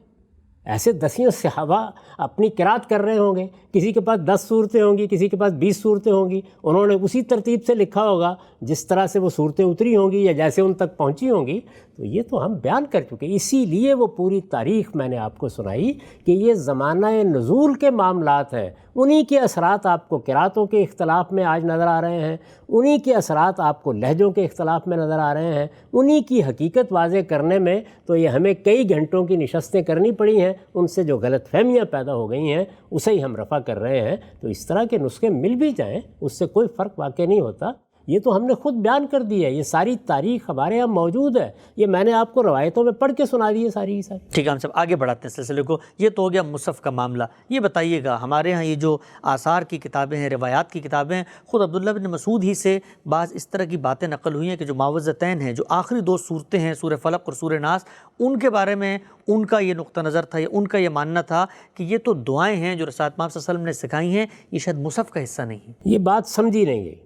ایسے 10 صحابہ اپنی قرأت کر رہے ہوں گے، کسی کے پاس 10 صورتیں ہوں گی، کسی کے پاس 20 صورتیں ہوں گی، انہوں نے اسی ترتیب سے لکھا ہوگا جس طرح سے وہ صورتیں اتری ہوں گی یا جیسے ان تک پہنچی ہوں گی۔ تو یہ تو ہم بیان کر چکے، اسی لیے وہ پوری تاریخ میں نے آپ کو سنائی کہ یہ زمانہ نزول کے معاملات ہیں، انہی کے اثرات آپ کو قرأتوں کے اختلاف میں آج نظر آ رہے ہیں، انہی کے اثرات آپ کو لہجوں کے اختلاف میں نظر آ رہے ہیں، انہی کی حقیقت واضح کرنے میں تو یہ ہمیں کئی گھنٹوں کی نشستیں کرنی پڑی ہیں، ان سے جو غلط فہمیاں پیدا ہو گئی ہیں اسے ہی ہم رفع کر رہے ہیں۔ تو اس طرح کے نسخے مل بھی جائیں اس سے کوئی فرق واقع نہیں ہوتا، یہ تو ہم نے خود بیان کر دی ہے، یہ ساری تاریخ ہمارے یہاں موجود ہے، یہ میں نے آپ کو روایتوں میں پڑھ کے سنا دی ہے ساری کی ساری۔ ٹھیک ہے، ہم سب آگے بڑھاتے ہیں سلسلے کو۔ یہ تو ہو گیا مصحف کا معاملہ۔ یہ بتائیے گا، ہمارے ہاں یہ جو آثار کی کتابیں ہیں، روایات کی کتابیں ہیں، خود عبداللہ بن مسعود ہی سے بعض اس طرح کی باتیں نقل ہوئی ہیں کہ جو معوذتین ہیں، جو آخری 2 صورتیں ہیں سورہ فلق اور سورہ ناس، ان کے بارے میں ان کا یہ نقطہ نظر تھا یا ان کا یہ ماننا تھا کہ یہ تو دعائیں ہیں جو رسول پاک صلی اللہ علیہ وسلم نے سکھائی ہیں، یہ شاید مصحف کا حصہ نہیں ہے۔ یہ بات سمجھی نہیں گئی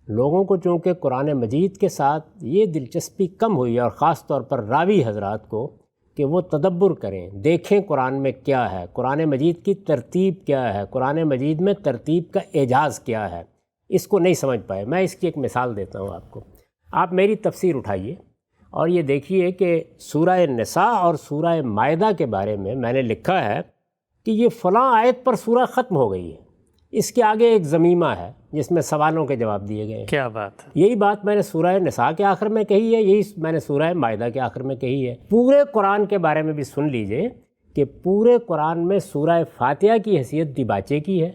لوگوں کو، چونکہ قرآن مجید کے ساتھ یہ دلچسپی کم ہوئی، اور خاص طور پر راوی حضرات کو، کہ وہ تدبر کریں، دیکھیں قرآن میں کیا ہے، قرآن مجید کی ترتیب کیا ہے، قرآن مجید میں ترتیب کا اعجاز کیا ہے، اس کو نہیں سمجھ پائے۔ میں اس کی ایک مثال دیتا ہوں آپ کو۔ آپ میری تفسیر اٹھائیے اور یہ دیکھیے کہ سورہ نساء اور سورہ مائدہ کے بارے میں نے لکھا ہے کہ یہ فلاں آیت پر سورہ ختم ہو گئی ہے، اس کے آگے ایک ضمیمہ ہے جس میں سوالوں کے جواب دیے گئے ہیں۔ کیا بات ہے! یہی بات میں نے سورہ نساء کے آخر میں کہی ہے، یہی میں نے سورہ مائدہ کے آخر میں کہی ہے۔ پورے قرآن کے بارے میں بھی سن لیجئے کہ پورے قرآن میں سورہ فاتحہ کی حیثیت دیباچے کی ہے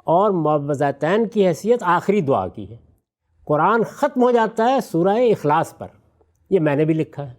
اور معوذتین کی حیثیت آخری دعا کی ہے۔ قرآن ختم ہو جاتا ہے سورہ اخلاص پر، یہ میں نے بھی لکھا ہے۔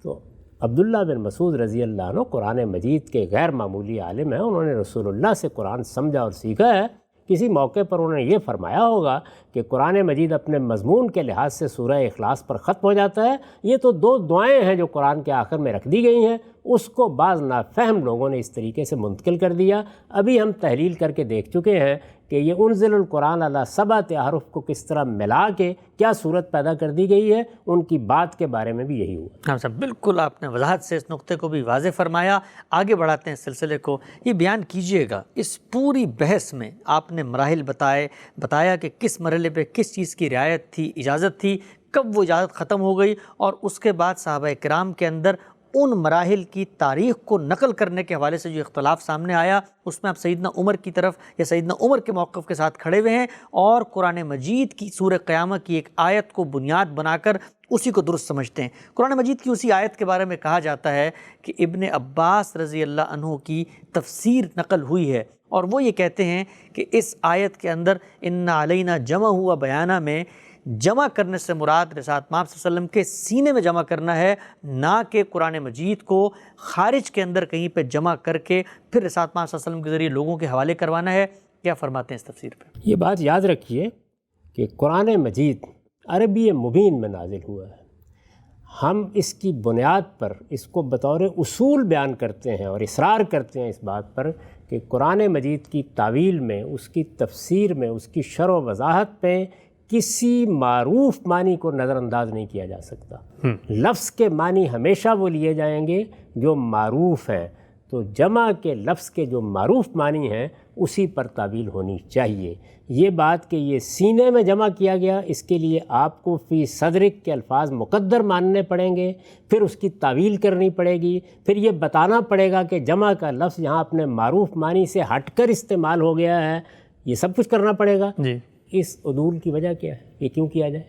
تو عبداللہ بن مسعود رضی اللہ عنہ قرآن مجید کے غیر معمولی عالم ہیں، انہوں نے رسول اللہ سے قرآن سمجھا اور سیکھا ہے۔ کسی موقع پر انہوں نے یہ فرمایا ہوگا کہ قرآن مجید اپنے مضمون کے لحاظ سے سورہ اخلاص پر ختم ہو جاتا ہے، یہ تو 2 دعائیں ہیں جو قرآن کے آخر میں رکھ دی گئی ہیں، اس کو بعض نافہم لوگوں نے اس طریقے سے منتقل کر دیا۔ ابھی ہم تحلیل کر کے دیکھ چکے ہیں کہ یہ انزل القرآن علی 7 احرف کو کس طرح ملا کے کیا صورت پیدا کر دی گئی ہے، ان کی بات کے بارے میں بھی یہی ہوا۔ ہاں صاحب، بالکل آپ نے وضاحت سے اس نقطے کو بھی واضح فرمایا۔ آگے بڑھاتے ہیں سلسلے کو۔ یہ بیان کیجئے گا، اس پوری بحث میں آپ نے مراحل بتایا کہ کس مرحلے پہ کس چیز کی رعایت تھی، اجازت تھی، کب وہ اجازت ختم ہو گئی، اور اس کے بعد صحابہ کرام کے اندر ان مراحل کی تاریخ کو نقل کرنے کے حوالے سے جو اختلاف سامنے آیا، اس میں آپ سیدنا عمر کی طرف یا سیدنا عمر کے موقف کے ساتھ کھڑے ہوئے ہیں، اور قرآن مجید کی سورہ قیامہ کی ایک آیت کو بنیاد بنا کر اسی کو درست سمجھتے ہیں۔ قرآن مجید کی اسی آیت کے بارے میں کہا جاتا ہے کہ ابن عباس رضی اللہ عنہ کی تفسیر نقل ہوئی ہے، اور وہ یہ کہتے ہیں کہ اس آیت کے اندر ان علینا جمع ہوا بیانہ میں جمع کرنے سے مراد رسالت پاک صلی اللہ علیہ وسلم کے سینے میں جمع کرنا ہے، نہ کہ قرآن مجید کو خارج کے اندر کہیں پہ جمع کر کے پھر رسالت پاک صلی اللہ علیہ وسلم کے ذریعے لوگوں کے حوالے کروانا ہے۔ کیا فرماتے ہیں اس تفسیر پہ؟ یہ بات یاد رکھیے کہ قرآن مجید عربی مبین میں نازل ہوا ہے، ہم اس کی بنیاد پر اس کو بطور اصول بیان کرتے ہیں اور اصرار کرتے ہیں اس بات پر کہ قرآن مجید کی تعویل میں، اس کی تفسیر میں، اس کی شرح و وضاحت پہ کسی معروف معنی کو نظر انداز نہیں کیا جا سکتا۔ لفظ کے معنی ہمیشہ وہ لیے جائیں گے جو معروف ہیں، تو جمع کے لفظ کے جو معروف معنی ہیں اسی پر تعویل ہونی چاہیے۔ یہ بات کہ یہ سینے میں جمع کیا گیا، اس کے لیے آپ کو فی صدرک کے الفاظ مقدر ماننے پڑیں گے، پھر اس کی تعویل کرنی پڑے گی، پھر یہ بتانا پڑے گا کہ جمع کا لفظ یہاں اپنے معروف معنی سے ہٹ کر استعمال ہو گیا ہے، یہ سب کچھ کرنا پڑے گا۔ جی، اس عدول کی وجہ کیا ہے، یہ کیوں کیا جائے؟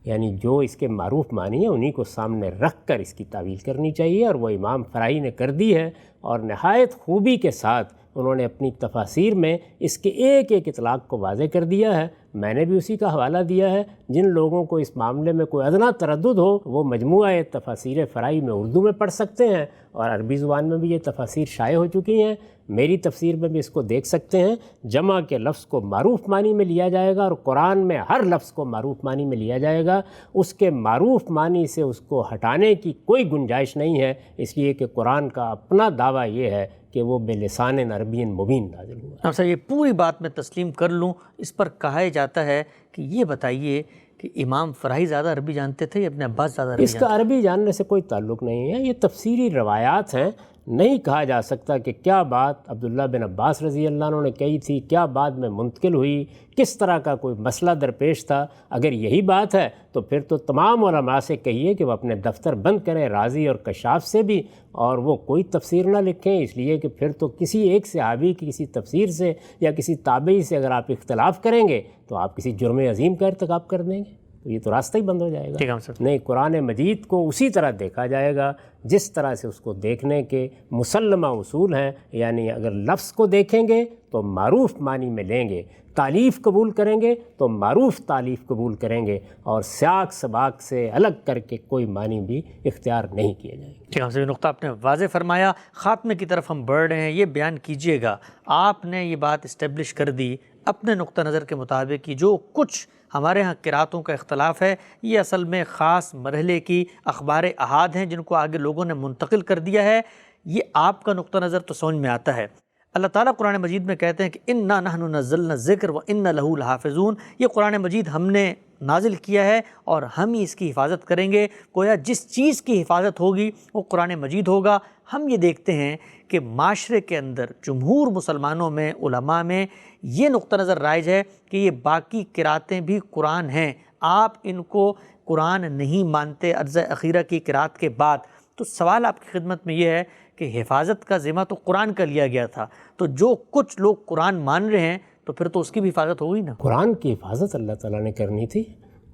یعنی جو اس کے معروف معنی ہیں انہی کو سامنے رکھ کر اس کی تعویل کرنی چاہیے، اور وہ امام فرائی نے کر دی ہے، اور نہایت خوبی کے ساتھ انہوں نے اپنی تفاسیر میں اس کے ایک ایک اطلاق کو واضح کر دیا ہے۔ میں نے بھی اسی کا حوالہ دیا ہے۔ جن لوگوں کو اس معاملے میں کوئی ادنا تردد ہو وہ مجموعہ تفاسیر فرائی میں اردو میں پڑھ سکتے ہیں، اور عربی زبان میں بھی یہ تفاسیر شائع ہو چکی ہیں۔ میری تفسیر میں بھی اس کو دیکھ سکتے ہیں۔ جمع کے لفظ کو معروف معنی میں لیا جائے گا، اور قرآن میں ہر لفظ کو معروف معنی میں لیا جائے گا۔ اس کے معروف معنی سے اس کو ہٹانے کی کوئی گنجائش نہیں ہے، اس لیے کہ قرآن کا اپنا دعویٰ یہ ہے کہ وہ بلسان عربی مبین نازل ہوا۔ اب سر یہ پوری بات میں تسلیم کر لوں، اس پر کہا جاتا ہے کہ یہ بتائیے کہ امام فرائی زیادہ عربی جانتے تھے یا ابن عباس زیادہ عربی اس کا عربی جاننے سے کوئی تعلق نہیں ہے، یہ تفسیری روایات ہیں۔ نہیں کہا جا سکتا کہ کیا بات عبداللہ بن عباس رضی اللہ عنہ نے کہی تھی، کیا بعد میں منتقل ہوئی، کس طرح کا کوئی مسئلہ درپیش تھا۔ اگر یہی بات ہے تو پھر تو تمام علماء سے کہیے کہ وہ اپنے دفتر بند کریں، رازی اور کشاف سے بھی، اور وہ کوئی تفسیر نہ لکھیں، اس لیے کہ پھر تو کسی ایک صحابی کی کسی تفسیر سے یا کسی تابعی سے اگر آپ اختلاف کریں گے تو آپ کسی جرم عظیم کا ارتکاب کر دیں گے، تو یہ تو راستہ ہی بند ہو جائے گا۔ نہیں، قرآن مجید کو اسی طرح دیکھا جائے گا جس طرح سے اس کو دیکھنے کے مسلمہ اصول ہیں، یعنی اگر لفظ کو دیکھیں گے تو معروف معنی میں لیں گے، تالیف قبول کریں گے تو معروف تالیف قبول کریں گے، اور سیاق سباق سے الگ کر کے کوئی معنی بھی اختیار نہیں کیے جائیں گے۔ ٹھیک ہے، یہ نقطہ آپ نے واضح فرمایا۔ خاتمے کی طرف ہم بڑھ رہے ہیں، یہ بیان کیجئے گا، آپ نے یہ بات اسٹیبلش کر دی اپنے نقطہ نظر کے مطابق کہ جو کچھ ہمارے ہاں قراتوں کا اختلاف ہے یہ اصل میں خاص مرحلے کی اخبار احاد ہیں جن کو آگے لوگوں نے منتقل کر دیا ہے۔ یہ آپ کا نقطہ نظر تو سمجھ میں آتا ہے۔ اللہ تعالیٰ قرآن مجید میں کہتے ہیں کہ اِنَّا نَحْنُ نَزَّلْنَا الذِّكْرَ وَإِنَّا لَهُ لَحَافِظُونَ، یہ قرآن مجید ہم نے نازل کیا ہے اور ہم ہی اس کی حفاظت کریں گے۔ گویا جس چیز کی حفاظت ہوگی وہ قرآن مجید ہوگا۔ ہم یہ دیکھتے ہیں کہ معاشرے کے اندر جمہور مسلمانوں میں، علماء میں یہ نقطہ نظر رائج ہے کہ یہ باقی قراتیں بھی قرآن ہیں، آپ ان کو قرآن نہیں مانتے عرض اخیرہ کی قرات کے بعد۔ تو سوال آپ کی خدمت میں یہ ہے کہ حفاظت کا ذمہ تو قرآن کا لیا گیا تھا، تو جو کچھ لوگ قرآن مان رہے ہیں تو پھر تو اس کی بھی حفاظت ہوگی نا۔ قرآن کی حفاظت اللہ تعالیٰ نے کرنی تھی،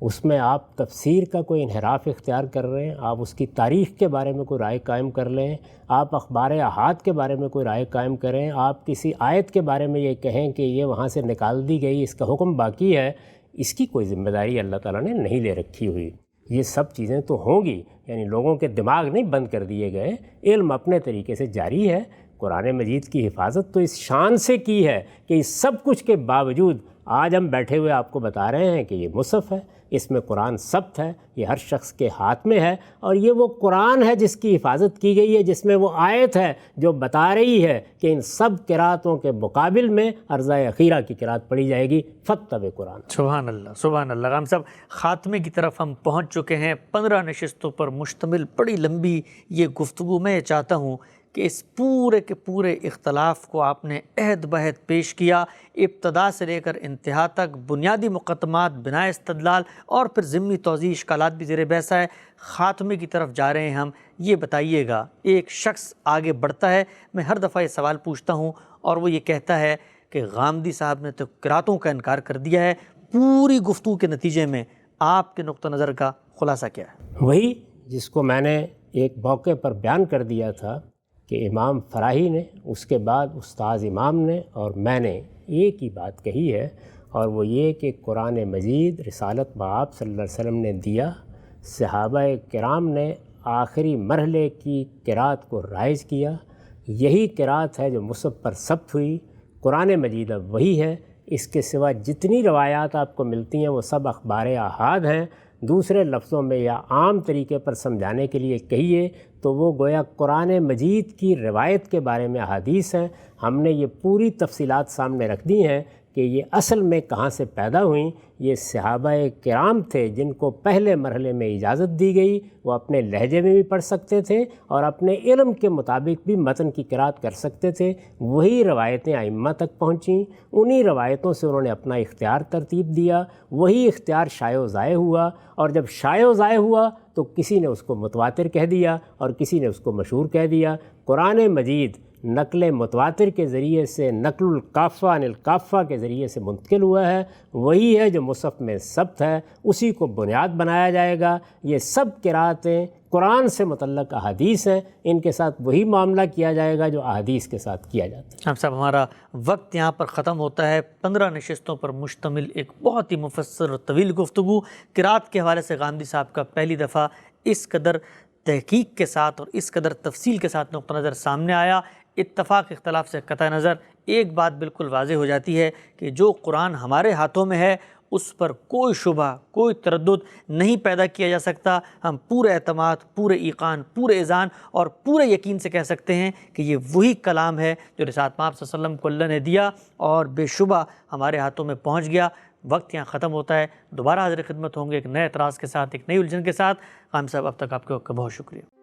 اس میں آپ تفسیر کا کوئی انحراف اختیار کر رہے ہیں، آپ اس کی تاریخ کے بارے میں کوئی رائے قائم کر لیں، آپ اخبار احاد کے بارے میں کوئی رائے قائم کریں، آپ کسی آیت کے بارے میں یہ کہیں کہ یہ وہاں سے نکال دی گئی، اس کا حکم باقی ہے، اس کی کوئی ذمہ داری اللہ تعالیٰ نے نہیں لے رکھی ہوئی۔ یہ سب چیزیں تو ہوں گی، یعنی لوگوں کے دماغ نہیں بند کر دیے گئے، علم اپنے طریقے سے جاری ہے۔ قرآن مجید کی حفاظت تو اس شان سے کی ہے کہ اس سب کچھ کے باوجود آج ہم بیٹھے ہوئے آپ کو بتا رہے ہیں کہ یہ مصحف ہے، اس میں قرآن ثبت ہے، یہ ہر شخص کے ہاتھ میں ہے، اور یہ وہ قرآن ہے جس کی حفاظت کی گئی ہے، جس میں وہ آیت ہے جو بتا رہی ہے کہ ان سب قراتوں کے مقابل میں عرضہ اخیرہ کی قرات پڑھی جائے گی، فاتبع قرآن۔ سبحان اللہ، سبحان اللہ۔ غام صاحب، خاتمے کی طرف ہم پہنچ چکے ہیں، 15 نشستوں پر مشتمل بڑی لمبی یہ گفتگو۔ میں یہ چاہتا ہوں کہ اس پورے کے پورے اختلاف کو آپ نے عہد بہد پیش کیا، ابتدا سے لے کر انتہا تک، بنیادی مقدمات، بنائے استدلال، اور پھر ضمنی توضیح اشکالات بھی زیر بحث ہے۔ خاتمے کی طرف جا رہے ہیں ہم۔ یہ بتائیے گا، ایک شخص آگے بڑھتا ہے، میں ہر دفعہ یہ سوال پوچھتا ہوں، اور وہ یہ کہتا ہے کہ غامدی صاحب نے تو قراتوں کا انکار کر دیا ہے۔ پوری گفتگو کے نتیجے میں آپ کے نقطہ نظر کا خلاصہ کیا ہے؟ وہی جس کو میں نے ایک موقع پر بیان کر دیا تھا کہ امام فراہی نے، اس کے بعد استاذ امام نے اور میں نے ایک ہی بات کہی ہے، اور وہ یہ کہ قرآن مجید رسالت بآب صلی اللہ علیہ وسلم نے دیا، صحابہ کرام نے آخری مرحلے کی قرات کو رائج کیا، یہی قرات ہے جو مصحف پر ثبت ہوئی۔ قرآن مجید اب وہی ہے، اس کے سوا جتنی روایات آپ کو ملتی ہیں وہ سب اخبار احاد ہیں۔ دوسرے لفظوں میں یا عام طریقے پر سمجھانے کے لیے کہیے تو وہ گویا قرآن مجید کی روایت کے بارے میں احادیث ہیں۔ ہم نے یہ پوری تفصیلات سامنے رکھ دی ہیں کہ یہ اصل میں کہاں سے پیدا ہوئیں۔ یہ صحابہ کرام تھے جن کو پہلے مرحلے میں اجازت دی گئی، وہ اپنے لہجے میں بھی پڑھ سکتے تھے اور اپنے علم کے مطابق بھی متن کی قرات کر سکتے تھے۔ وہی روایتیں ائمہ تک پہنچیں، انہی روایتوں سے انہوں نے اپنا اختیار ترتیب دیا، وہی اختیار شائع و ضائع ہوا، اور جب شائع و ضائع ہوا تو کسی نے اس کو متواتر کہہ دیا اور کسی نے اس کو مشہور کہہ دیا۔ قرآن مجید نقل متواتر کے ذریعے سے، نقل الکافہ عن الکافہ کے ذریعے سے منتقل ہوا ہے، وہی ہے جو مصحف میں ثبت ہے، اسی کو بنیاد بنایا جائے گا۔ یہ سب قرأتیں قرآن سے متعلق احادیث ہیں، ان کے ساتھ وہی معاملہ کیا جائے گا جو احادیث کے ساتھ کیا جاتا ہے۔ صاحب ہمارا وقت یہاں پر ختم ہوتا ہے۔ 15 نشستوں پر مشتمل ایک بہت ہی مفصل اور طویل گفتگو قرأت کے حوالے سے غامدی صاحب کا پہلی دفعہ اس قدر تحقیق کے ساتھ اور اس قدر تفصیل کے ساتھ نقطہ نظر سامنے آیا۔ اتفاق اختلاف سے قطع نظر ایک بات بالکل واضح ہو جاتی ہے کہ جو قرآن ہمارے ہاتھوں میں ہے اس پر کوئی شبہ، کوئی تردد نہیں پیدا کیا جا سکتا۔ ہم پورے اعتماد، پورے ایقان، پورے اذعان اور پورے یقین سے کہہ سکتے ہیں کہ یہ وہی کلام ہے جو رسالت پاک صلی اللہ علیہ وسلم کو اللہ نے دیا اور بے شبہ ہمارے ہاتھوں میں پہنچ گیا۔ وقت یہاں ختم ہوتا ہے۔ دوبارہ حاضر خدمت ہوں گے ایک نئے اعتراض کے ساتھ، ایک نئی الجھن کے ساتھ۔ غامدی صاحب اب تک آپ کا بہت شکریہ۔